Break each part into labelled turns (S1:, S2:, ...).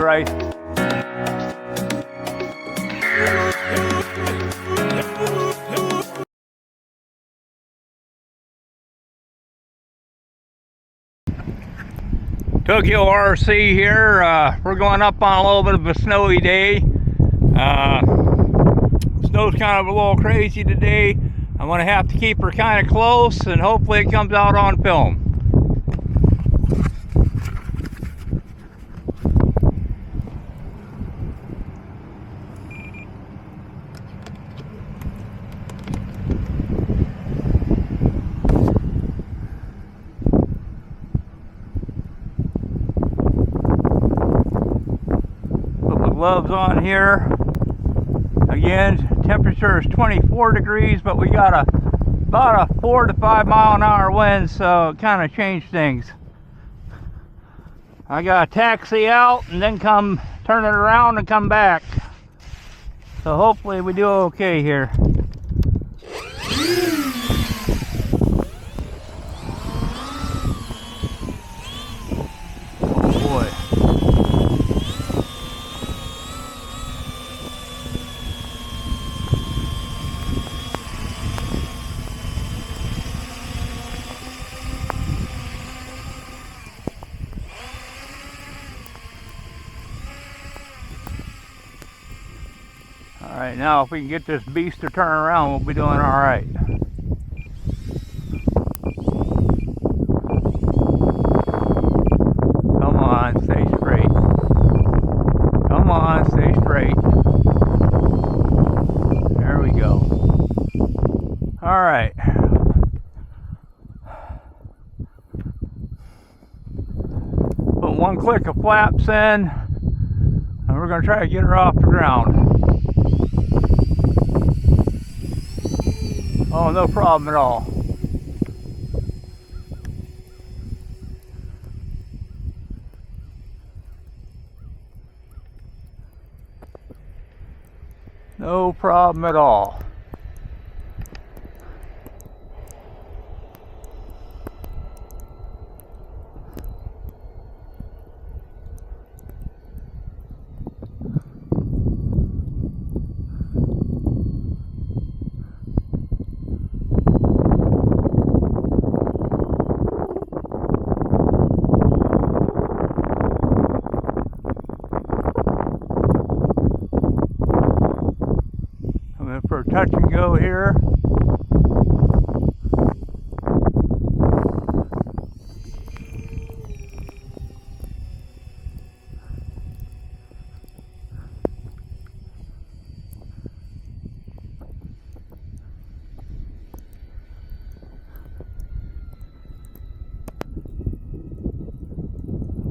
S1: Christ. Tokyo RC here. We're going up on a little bit of a snowy day. Snow's kind of a little crazy today. I'm going to have to keep her kind of close and hopefully it comes out on film. Put my gloves on here. Again, temperature is 24 degrees, but we got about a 4 to 5 mile an hour wind, so it kind of changed things. I got to taxi out and then come turn it around and come back. So hopefully we do okay here. Oh boy. Alright, now if we can get this beast to turn around, we'll be doing alright. Come on, stay straight. Come on, stay straight. There we go. Alright. Put one click of flaps in, and we're going to try to get her off the ground. Oh, no problem at all. No problem at all. For a touch and go here.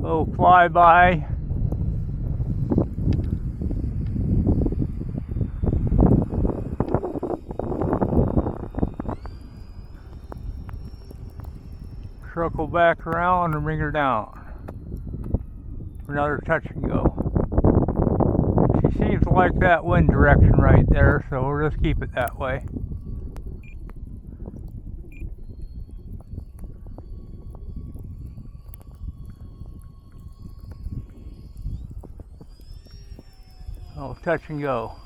S1: Oh, flyby. Circle back around and bring her down for another touch and go. She seems to like that wind direction right there, so we'll just keep it that way. Oh, touch and go.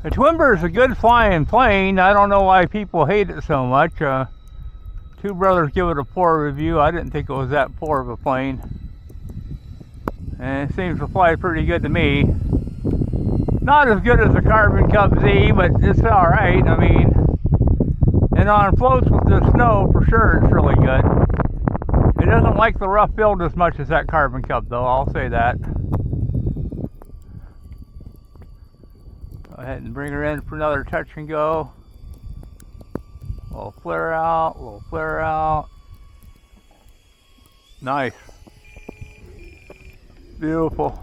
S1: The Twinbird is a good flying plane. I don't know why people hate it so much. Two brothers give it a poor review. I didn't think it was that poor of a plane. And it seems to fly pretty good to me. Not as good as the Carbon Cub Z, but it's alright. I mean, and on floats with the snow, for sure, it's really good. It doesn't like the rough build as much as that Carbon Cub, though. I'll say that. Go ahead and bring her in for another touch and go. A little flare out, a little flare out. Nice. Beautiful.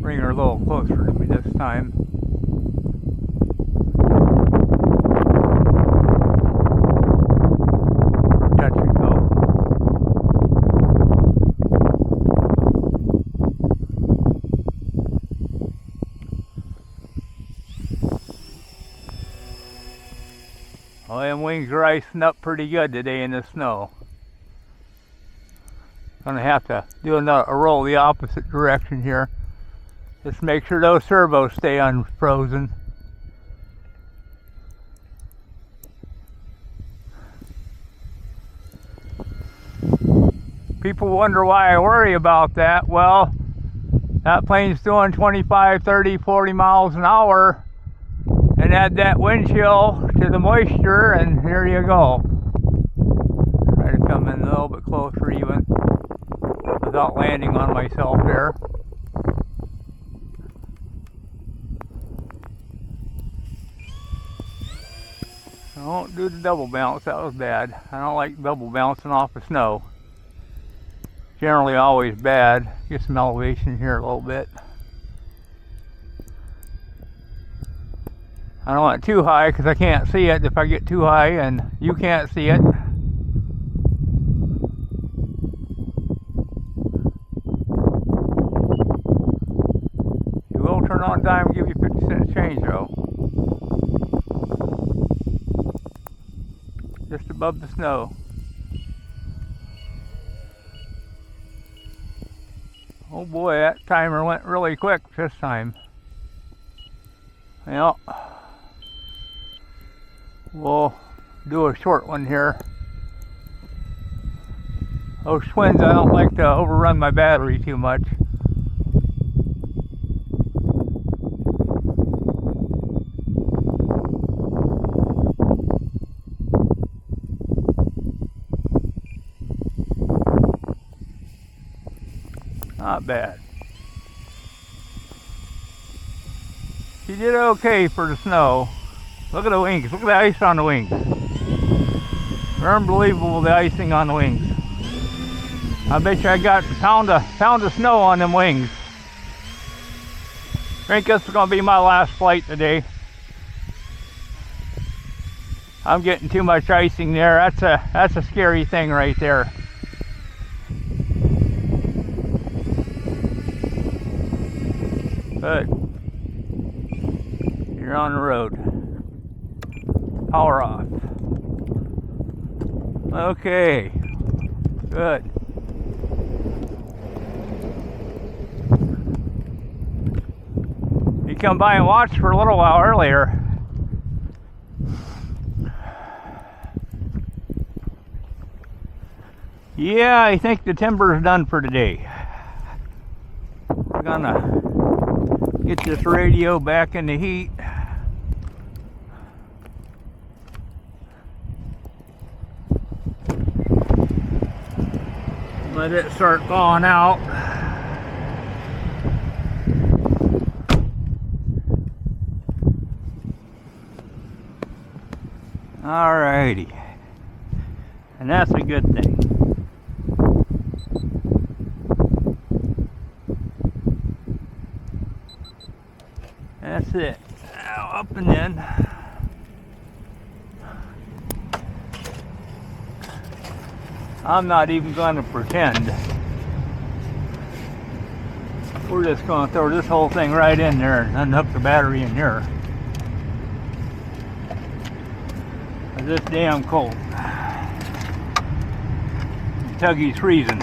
S1: Bring her a little closer to me this time. Touch and go. wings are icing up pretty good today in the snow. Gonna have to do a roll the opposite direction here. Just make sure those servos stay unfrozen. People wonder why I worry about that. Well, that plane's doing 25, 30, 40 miles an hour and add that wind chill to the moisture and here you go. Try to come in a little bit closer even without landing on myself there. Don't do the double bounce, that was bad. I don't like double bouncing off the snow. Generally always bad. Get some elevation here a little bit. I don't want it too high because I can't see it if I get too high and you can't see it. You will turn on dime and give you 50 cents change though. Just above the snow. Oh boy, that timer went really quick this time. Well, we'll do a short one here. Those twins, I don't like to overrun my battery too much. Not bad. She did okay for the snow. Look at the wings. Look at the ice on the wings. They're unbelievable, the icing on the wings. I bet you I got a pound of snow on them wings. I think this is going to be my last flight today. I'm getting too much icing there. That's a scary thing right there. Good. You're on the road. Power off. Okay. Good. You come by and watch for a little while earlier. Yeah, I think the timber's done for today. We're gonna get this radio back in the heat. Let it start thawing out. Alrighty. And that's a good thing. That's it. Now up and in. I'm not even going to pretend. We're just going to throw this whole thing right in there and unhook the battery in here. It's damn cold. Tuggy's freezing.